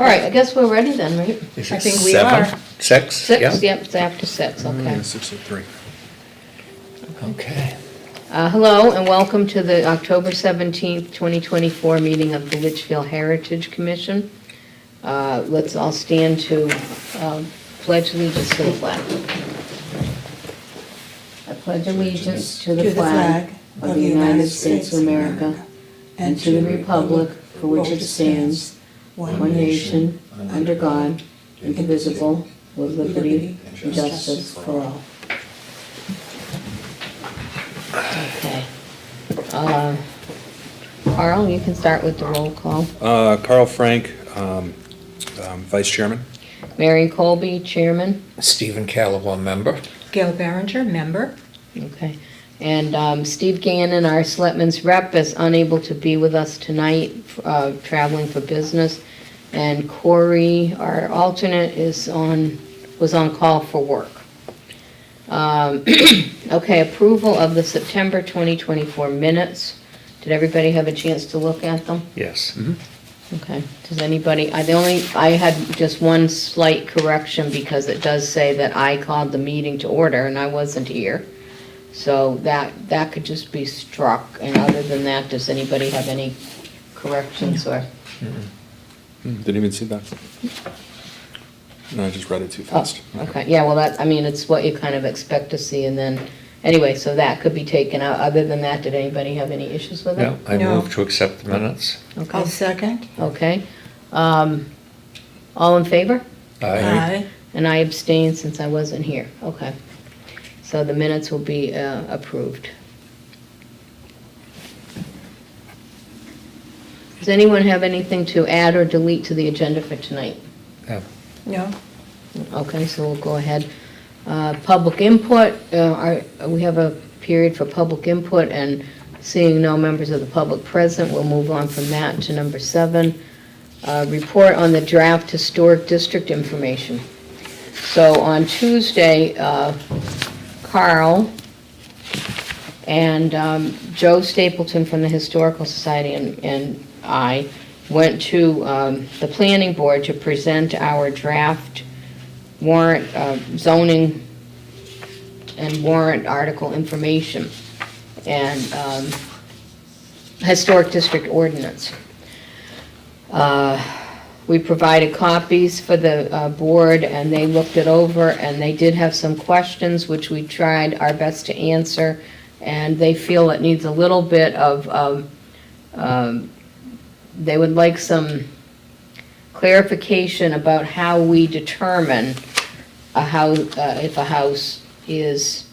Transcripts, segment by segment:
All right, I guess we're ready then, right? Is I it think we 7? are. 6? 6, yep, it's after 6, okay. 6:03. Okay. Hello and welcome to the October 17th, 2024 meeting of the Litchfield Heritage Commission. Let's all stand to pledge allegiance to the flag. I pledge allegiance to the flag of the United States of America and to the republic for which it stands, one nation, under God, indivisible, with liberty and justice for all. Okay. Carl, you can start with the roll call. Carl Frank, Vice Chairman. Mary Colby, Chairman. Stephen Callaway, member. Gail Barringer, member. Okay. And Steve Gannon, our Selectmen's rep, is unable to be with us tonight, traveling for business. And Corey, our alternate, was on call for work. Okay, approval of the September 2024 minutes. Did everybody have a chance to look at them? Yes. Okay, does anybody, I had just one slight correction because it does say that I called the meeting to order and I wasn't here. So that could just be struck, and other than that, does anybody have any corrections or? Didn't even see that. No, I just read it too fast. Okay, yeah, well, it's what you kind of expect to see, and then, anyway, so that could be taken out. Other than that, did anybody have any issues with it? No, I No. move to accept the minutes. Okay. I'll second. Okay. All in favor? Aye. And I abstain since I wasn't here. Okay. So the minutes will be approved. Does anyone have anything to add or delete to the agenda for tonight? Yeah. No. Okay, so we'll go ahead. Public input, we have a period for public input, and seeing no members of the public present, we'll move on from that to number 7. Report on the draft historic district information. So on Tuesday, Carl and Joe Stapleton from the Historical Society and I went to the planning board to present our draft warrant, zoning and warrant article information and historic district ordinance. We provided copies for the board, and they looked it over, and they did have some questions which we tried our best to answer, and they feel it needs a little bit of they would like some clarification about how we determine if a house is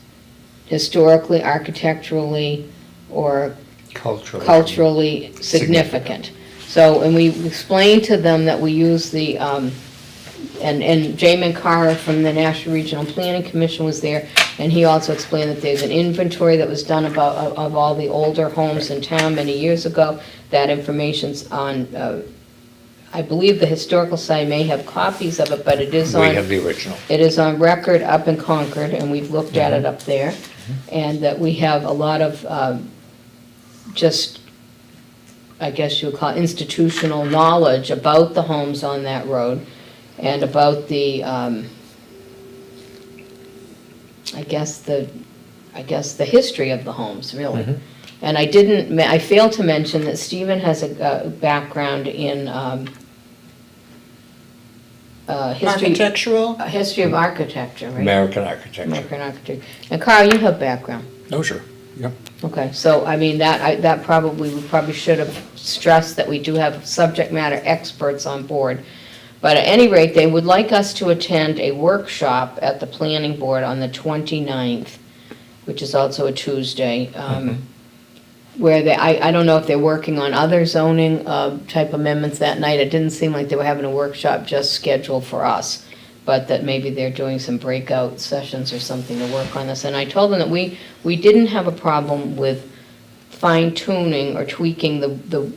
historically, architecturally, or culturally significant. So, and we explained to them that we use the, and Jamin Carr from the National Regional Planning Commission was there, and he also explained that there's an inventory that was done of all the older homes in town many years ago. That information's on, I believe the Historical Society may have copies of it, but it is on. We have the original. It is on record up in Concord, and we've looked at it up there, and that we have a lot of just, I guess you would call it institutional knowledge about the homes on that road and about the, I guess the history of the homes, really. And I failed to mention that Stephen has a background in Architectural? history of architecture, right? American architecture. American architecture. And Carl, you have background. Oh, sure. Yep. Okay, so I mean, we probably should have stressed that we do have subject matter experts on board. But at any rate, they would like us to attend a workshop at the planning board on the 29th, which is also a Tuesday, where I don't know if they're working on other zoning type amendments that night. It didn't seem like they were having a workshop just scheduled for us, but that maybe they're doing some breakout sessions or something to work on this. And I told them that we didn't have a problem with fine-tuning or tweaking the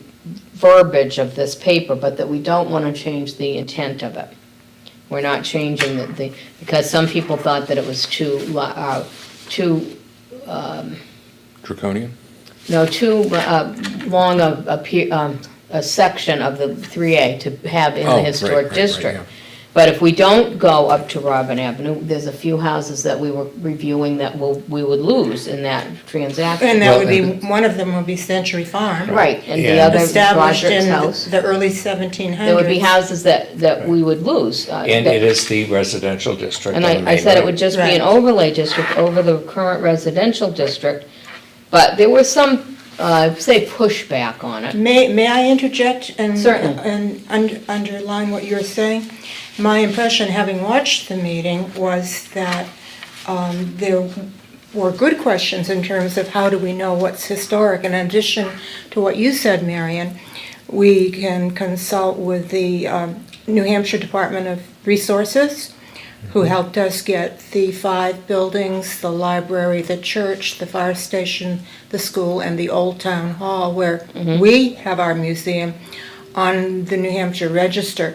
verbiage of this paper, but that we don't want to change the intent of it. We're not changing because some people thought that it was too Draconian? No, too long a section of the 3A to have in Oh, the right, historic right, district. yeah. But if we don't go up to Robin Avenue, there's a few houses that we were reviewing that we would lose in that transaction. And that Well, would be, and- one of them would be Century Farm. Right, and the Yeah. other Established Broderick's in house. the early 1700s. There would be houses that we would lose. And that- it is the residential district And on the I main said it road. would just be an Right. overlay district over the current residential district, but there was some, say, pushback on it. May I interject and? Certainly. And underline what you're saying? My impression, having watched the meeting, was that there were good questions in terms of how do we know what's historic. In addition to what you said, Marion, we can consult with the New Hampshire Department of Resources, who helped us get the 5 buildings, the library, the church, the fire station, the school, and the Old Town Hall, where we have our museum, on the New Hampshire Register.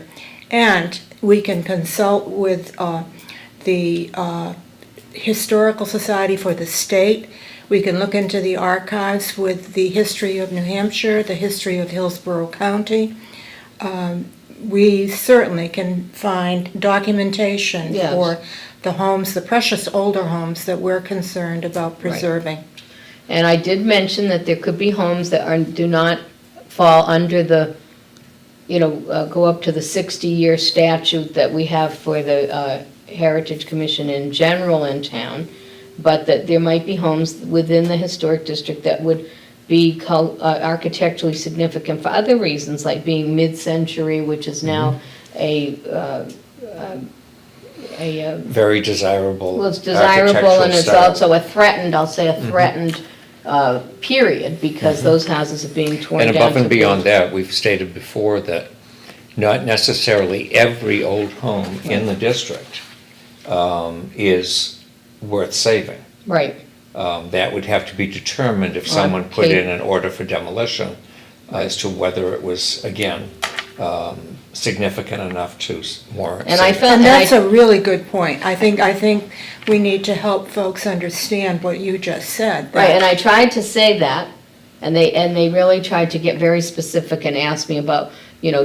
And we can consult with the Historical Society for the state. We can look into the archives with the history of New Hampshire, the history of Hillsborough County. We certainly can find documentation Yes. for the homes, the precious older homes that we're concerned about preserving. And I did mention that there could be homes that do not fall under the, go up to the 60-year statute that we have for the Heritage Commission in general in town, but that there might be homes within the historic district that would be architecturally significant for other reasons, like being mid-century, which is now a Very desirable well, it's desirable, architectural and it's style. also a threatened, I'll say a threatened period, because those houses are being torn down. And above and to beyond build. that, we've stated before that not necessarily every old home in the district is worth saving. Right, That would have to be determined if someone put in an order for demolition as to whether it was, again, significant enough to warrant and I saving. felt, And that's I- a really good point. I think we need to help folks understand what you just said. that- right, and I tried to say that, and they really tried to get very specific and ask me about,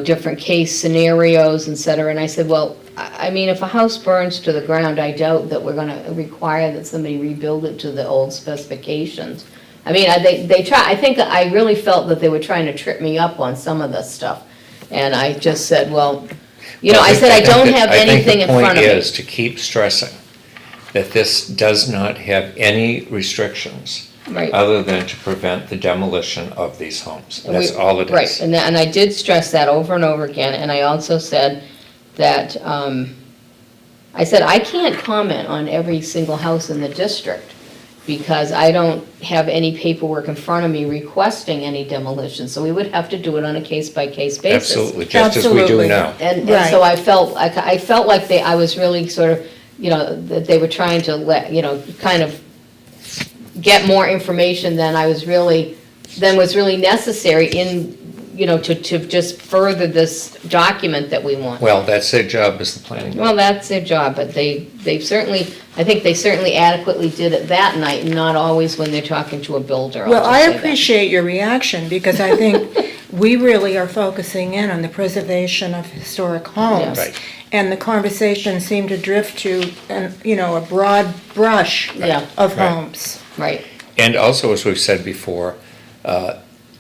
different case scenarios, et cetera, and I said, well, I mean, if a house burns to the ground, I doubt that we're gonna require that somebody rebuild it to the old specifications. I mean, I think I really felt that they were trying to trip me up on some of this stuff, and I just said, well, I said, I don't have anything in front of I think the me. point is to keep stressing that this does not have any restrictions Right. other than to prevent the demolition of these homes. And That's all it is. Right, and I did stress that over and over again, and I also said that, I said, I can't comment on every single house in the district, because I don't have any paperwork in front of me requesting any demolition, so we would have to do it on a case-by-case basis. Absolutely, just as we do Absolutely. now. And Right. so I felt like I was really sort of, that they were trying to kind of get more information than was really necessary in, to just further this document that we want. Well, that's their job as the planning board. Well, that's their job, but I think they certainly adequately did it that night, and not always when they're talking to a builder. I'll Well, just I say that. appreciate your reaction, because I think we really are focusing in on the preservation of historic homes. Yes. Right. And the conversation seemed to drift to, a broad brush Yeah. of Right. homes. Right, And also, as we've said before,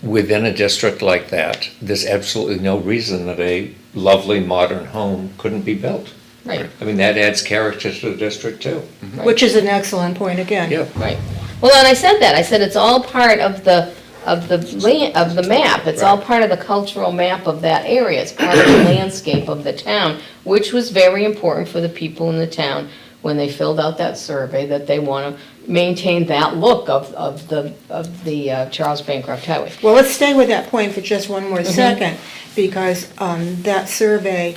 within a district like that, there's absolutely no reason that a lovely modern home couldn't be built. right, I mean, that adds character to the district too. Which is an excellent point again. Yeah. right. Well, and I said that, I said it's all part of the map, it's all Right. part of the cultural map of that area, it's part of the landscape of the town, which was very important for the people in the town when they filled out that survey, that they want to maintain that look of the Charles Bancroft Highway. Well, let's stay with that point for just one Mm-hmm. more second, because that survey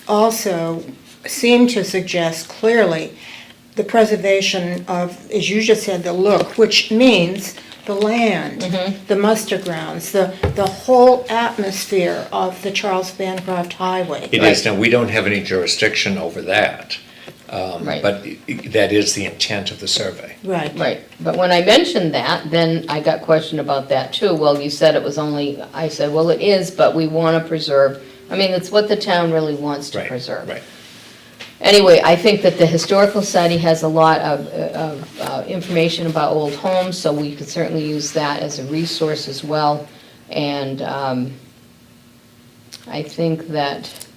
also seemed to suggest clearly the preservation of, as you just said, the look, which means the land, Mm-hmm. the muster grounds, the whole atmosphere of the Charles Bancroft Highway. It is, now, we don't have any jurisdiction over that. Right. But that is the intent of the survey. Right. Right, but when I mentioned that, then I got questioned about that too. Well, you said it was only, I said, well, it is, but we want to preserve, I mean, it's what the town really wants to Right, preserve. right. Anyway, I think that the Historical Society has a lot of information about old homes, so we could certainly use that as a resource as well. And I think that,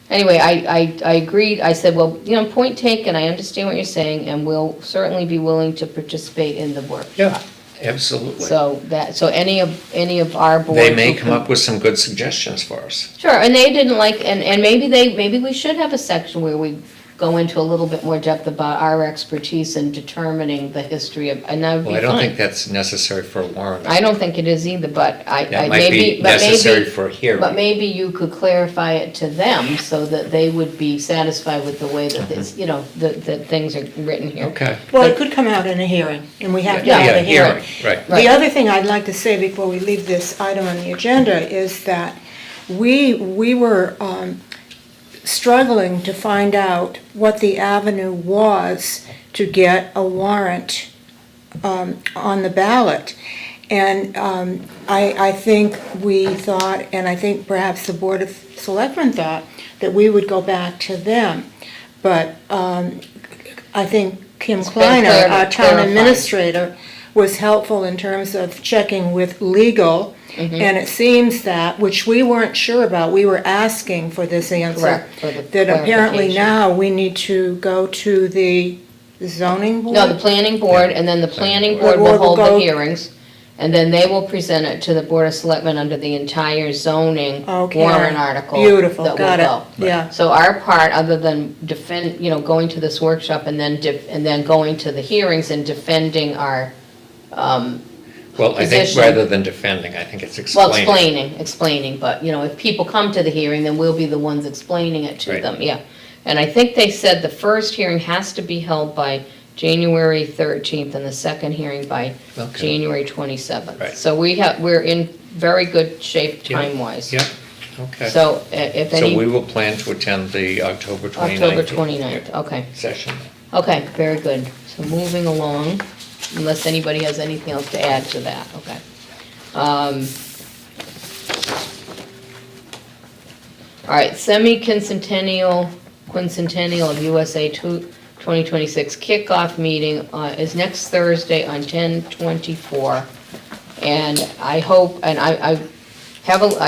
anyway, I agreed, I said, well, you know, point taken, I understand what you're saying, and we'll certainly be willing to participate in the workshop. Yeah, absolutely. So any of our boards. They may who come can- up with some good suggestions for us. Sure, and they didn't like, and maybe we should have a section where we go into a little bit more depth about our expertise in determining the history of, and that would be Well, fine. I don't think that's necessary for a warrant. I don't think it is either, but That might be necessary for a hearing. But maybe you could clarify it to them so that they would be satisfied with the way that this, you know, that things are written here. Okay. Well, it could come out in a hearing, and we have to Yeah. have Yeah, a hearing. right. Right. The other thing I'd like to say before we leave this item on the agenda is that we were struggling to find out what the avenue was to get a warrant on the ballot. And I think we thought, and I think perhaps the Board of Selectmen thought, that we would go back to them. But I think Kim It's been Kleiner, our town clarified. administrator, was helpful in terms of checking with legal. Mm-hmm. And it seems that, which we weren't sure about, we were asking for this answer. Correct, for the That apparently clarification. now we need to go to the zoning board? No, the planning board, and then the planning board board will will hold the go- hearings, and then they will present it to the Board of Selectmen under the entire zoning Okay. warrant article. Beautiful, that will got it. go. Yeah. So our part, other than going to this workshop and then going to the hearings and defending our, Well, I think position. rather than defending, I think it's well, explaining. explaining, but, you know, if people come to the hearing, then we'll be the ones explaining it to Right. them, yeah. And I think they said the first hearing has to be held by January 13th and the second hearing by Okay. January 27th. Right. So we're in very good shape Yeah. time-wise. Yeah, okay. So if So we any, will plan to attend the October 29th. October 29th, okay. Session. Okay, very good. So moving along, unless anybody has anything else to add to that, okay. All right, quincentennial of USA 2026 kickoff meeting is next Thursday on 10/24. And I hope, and I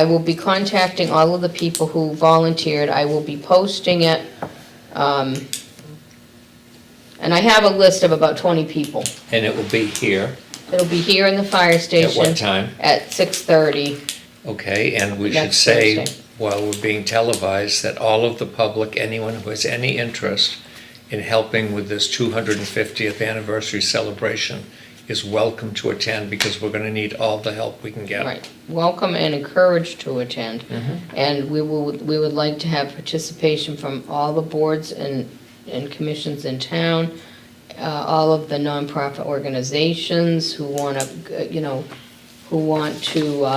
will be contacting all of the people who volunteered. I will be posting it. And I have a list of about 20 people. And it will be here. It'll be here in the fire station. At what time? At 6:30. Okay, and we should Next say, Thursday. while we're being televised, that all of the public, anyone who has any interest in helping with this 250th anniversary celebration is welcome to attend, because we're gonna need all the help we can get. Right, welcome and encouraged to attend. And we would like to have participation from all the boards and commissions in town, all of the nonprofit organizations who want to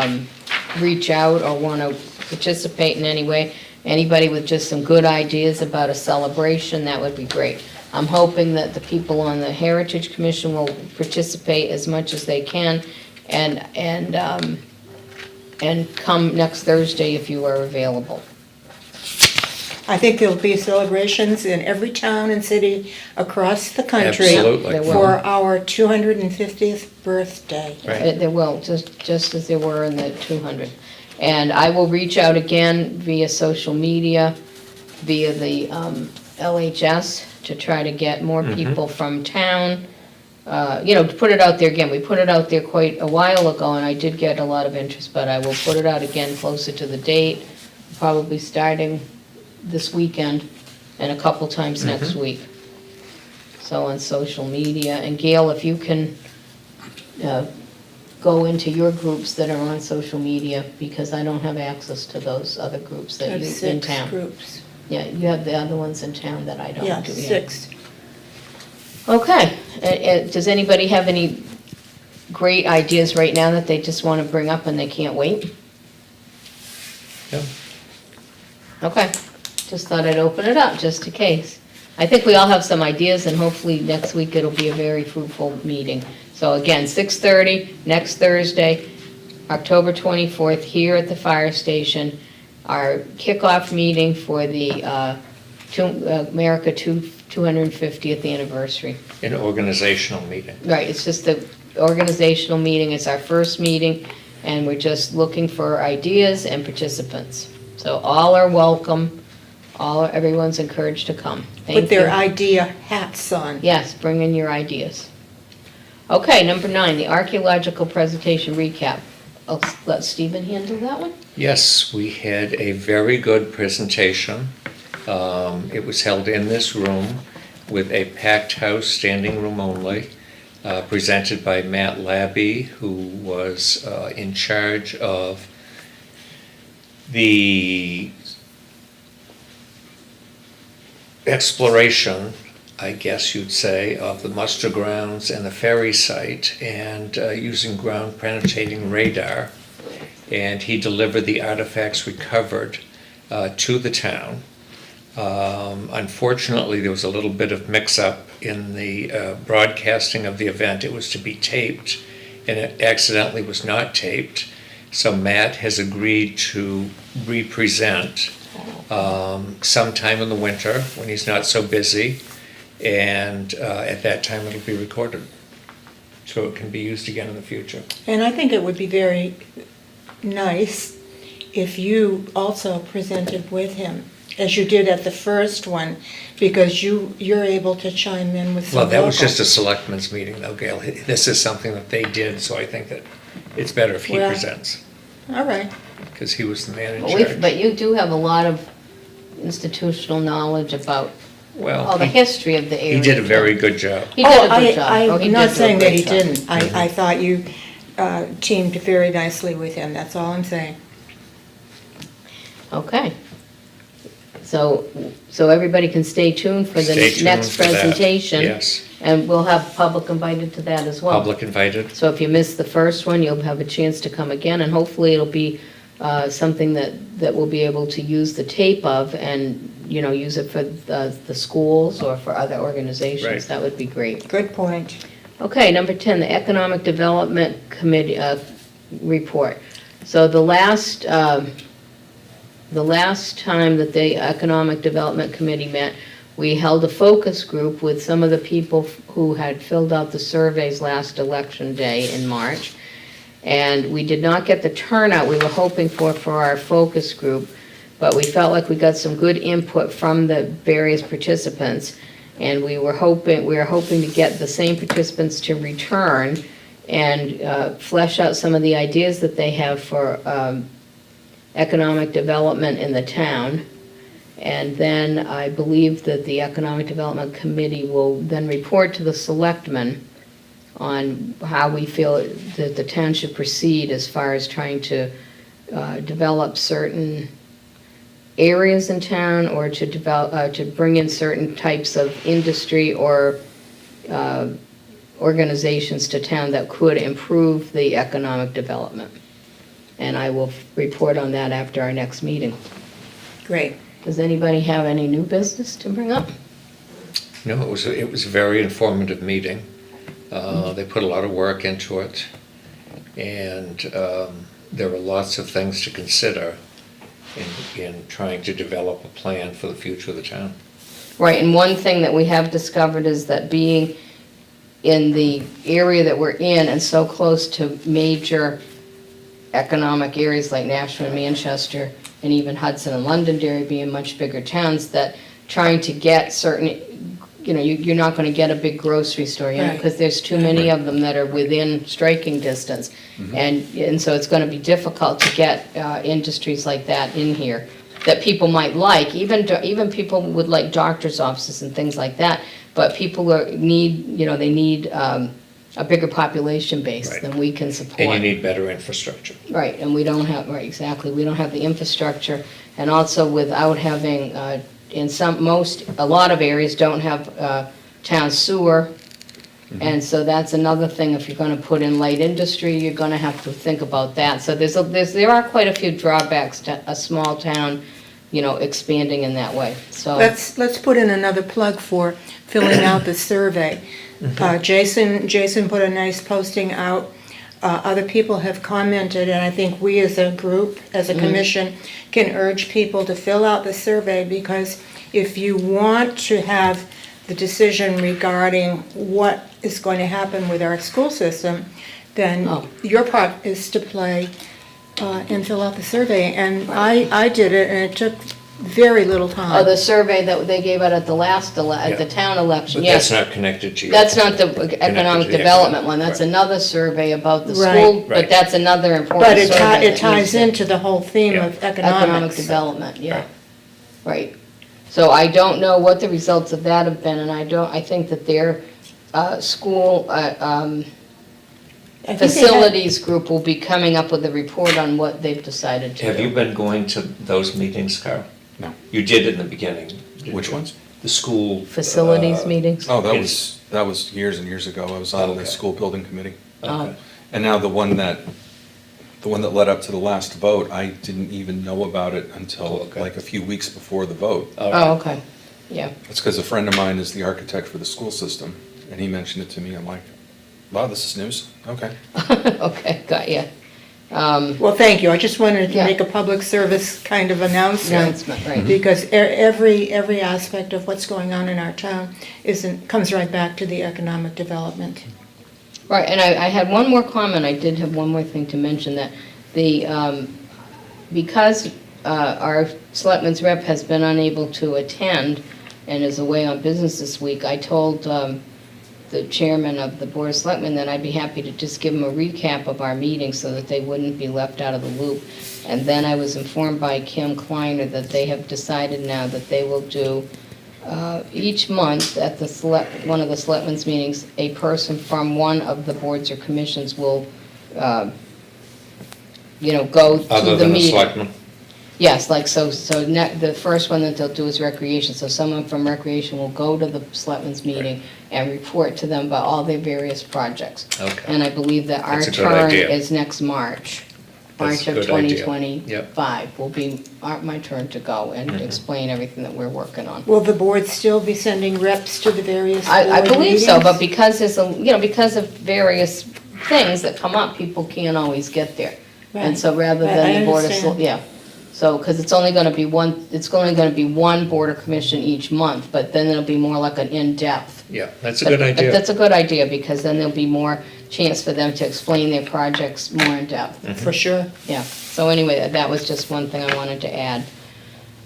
reach out or want to participate in any way. Anybody with just some good ideas about a celebration, that would be great. I'm hoping that the people on the Heritage Commission will participate as much as they can, and come next Thursday if you are available. I think there'll be celebrations in every town and city across the country. Absolutely. There will. For our 250th birthday. Right. There will, just as there were in the 200. And I will reach out again via social media, via the LHS, to try to get more people from town. To put it out there again. We put it out there quite a while ago, and I did get a lot of interest, but I will put it out again closer to the date, probably starting this weekend and a couple times next week. So on social media. And Gail, if you can go into your groups that are on social media, because I don't have access to those other groups that That's you in 6 town. groups. Yeah, you have the other ones in town that I don't do Yeah, yet. 6. Okay, does anybody have any great ideas right now that they just want to bring up and they can't wait? Yeah. Okay, just thought I'd open it up, just in case. I think we all have some ideas, and hopefully next week it'll be a very fruitful meeting. So again, 6:30, next Thursday, October 24th, here at the fire station, our kickoff meeting for the America 250th anniversary. An organizational meeting. Right, it's just the organizational meeting, it's our first meeting, and we're just looking for ideas and participants. So all are welcome, everyone's encouraged to come. Thank you. Put their idea hats on. Yes, bring in your ideas. Okay, number 9, the archaeological presentation recap. I'll let Stephen handle that one. Yes, we had a very good presentation. It was held in this room with a packed house, standing room only, presented by Matt Labby, who was in charge of the exploration, I guess you'd say, of the muster grounds and the ferry site, and using ground penetrating radar. And he delivered the artifacts recovered to the town. Unfortunately, there was a little bit of mix-up in the broadcasting of the event. It was to be taped, and it accidentally was not taped. So Matt has agreed to represent sometime in the winter when he's not so busy, and at that time it'll be recorded, so it can be used again in the future. And I think it would be very nice if you also presented with him, as you did at the first one, because you're able to chime in with some Well, that was local- just a selectmen's meeting though, Gail. This is something that they did, so I think that it's better if he Well- presents, All right. because he was the man in But charge. but you do have a lot of institutional knowledge about all the Well, history of the area. he did a very good job. He did a good job. Oh, he I'm not did do a saying that great he job. didn't. Mm-hmm. I thought you teamed very nicely with him, that's all I'm saying. Okay. So everybody can stay tuned for Stay the tuned next for that. presentation. Yes, And we'll have public invited to that as well. public invited. So if you missed the first one, you'll have a chance to come again, and hopefully it'll be something that we'll be able to use the tape of and, use it for the schools or for other organizations. Right. That would be great. Good point. Okay, number 10, the Economic Development Committee report. So the last time that the Economic Development Committee met, we held a focus group with some of the people who had filled out the surveys last election day in March. And we did not get the turnout we were hoping for our focus group, but we felt like we got some good input from the various participants. And we were hoping to get the same participants to return and flesh out some of the ideas that they have for economic development in the town. And then I believe that the Economic Development Committee will then report to the selectmen on how we feel that the town should proceed as far as trying to develop certain areas in town, or to develop, to bring in certain types of industry or organizations to town that could improve the economic development. And I will report on that after our next meeting. Great. Does anybody have any new business to bring up? No, it was a very informative meeting. They put a lot of work into it, and there were lots of things to consider in trying to develop a plan for the future of the town. Right, and one thing that we have discovered is that being in the area that we're in and so close to major economic areas like Nashua and Manchester, and even Hudson and Londonderry being much bigger towns, that trying to get certain, you're not going to get a big grocery store, Right. because there's too many of them that are within striking distance. And so it's going to be difficult to get industries like that in here that people might like. Even people would like doctor's offices and things like that, but people need a bigger population base Right. than we can support. And you need better infrastructure. Right, and we don't have, right, exactly, we don't have the infrastructure, and also without having, a lot of areas don't have town sewer, and so that's another thing, if you're gonna put in light industry, you're gonna have to think about that. So there are quite a few drawbacks to a small town expanding in that way, so. Let's put in another plug for filling out the survey. Jason put a nice posting out. Other people have commented, and I think we as a group, as a commission, can urge people to fill out the survey, because if you want to have the decision regarding what is going to happen with our school system, then your part is to play and fill out the survey. And I did it, and it took very little time. Oh, the survey that they gave out at the last, at the town election, But yes. that's not connected to your. That's not the economic to the development economic, one, that's right. another survey about the Right. school, but Right. that's another important But it survey. it ties into the whole theme Yeah. of Economic economics. development, yeah, Right. right. So I don't know what the results of that have been, and I think that their school I think they had- facilities group will be coming up with a report on what they've decided to do. Have you been going to those meetings, Carl? No. You did in the beginning. didn't Which you? ones? The school. Facilities meetings? Oh, Yes. that was years and years ago. I was on Okay. the school building committee. Okay. And now the one that led up to the last vote, I didn't even know about it until Oh, okay. like a few weeks before the vote. All right. Oh, okay, yeah. It's because a friend of mine is the architect for the school system, and he mentioned it to me. I'm like, wow, this is news. Okay. Okay, got ya. Well, thank you. I just wanted to Yeah. make a public service kind of announcement. Announcement, right. Because every aspect of what's going on in our town comes right back to the economic development. Right, and I had one more comment, I did have one more thing to mention, that because our selectmen's rep has been unable to attend and is away on business this week, I told the chairman of the Board of Selectmen that I'd be happy to just give them a recap of our meeting so that they wouldn't be left out of the loop. And then I was informed by Kim Kleiner that they have decided now that they will do each month at the one of the selectmen's meetings, a person from one of the boards or commissions will, go Other to the than the meeting. selectmen? Yes, like, the first one that they'll do is recreation, so someone from recreation will go to the selectmen's meeting and report to them about all their various projects. Okay. And I believe that our That's a good turn idea. is next March. That's March a of good idea. 2025 will be my turn to go and explain everything that we're working on. Will the board still be sending reps to the various board I believe so, meetings? but because because of various things that come up, people can't always get there. And Right. so rather Right, than I the board of, understand. yeah. So, because it's only gonna be one board or commission each month, but then it'll be more like an in-depth. Yeah, that's a good But idea. that's a good idea, because then there'll be more chance for them to explain their projects more in depth. For sure. Yeah, so anyway, that was just one thing I wanted to add.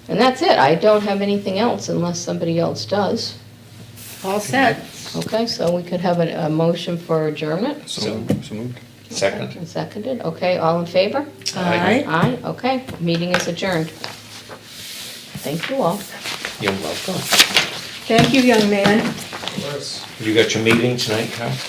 And that's it, I don't have anything else unless somebody else does. All set. Okay, so we could have a motion for adjournment, So moved. Second. and seconded, okay, all in favor? Aye. Aye, okay, meeting is adjourned. Thank you all. You're welcome. Thank you, young man. You got your meeting tonight, Carl?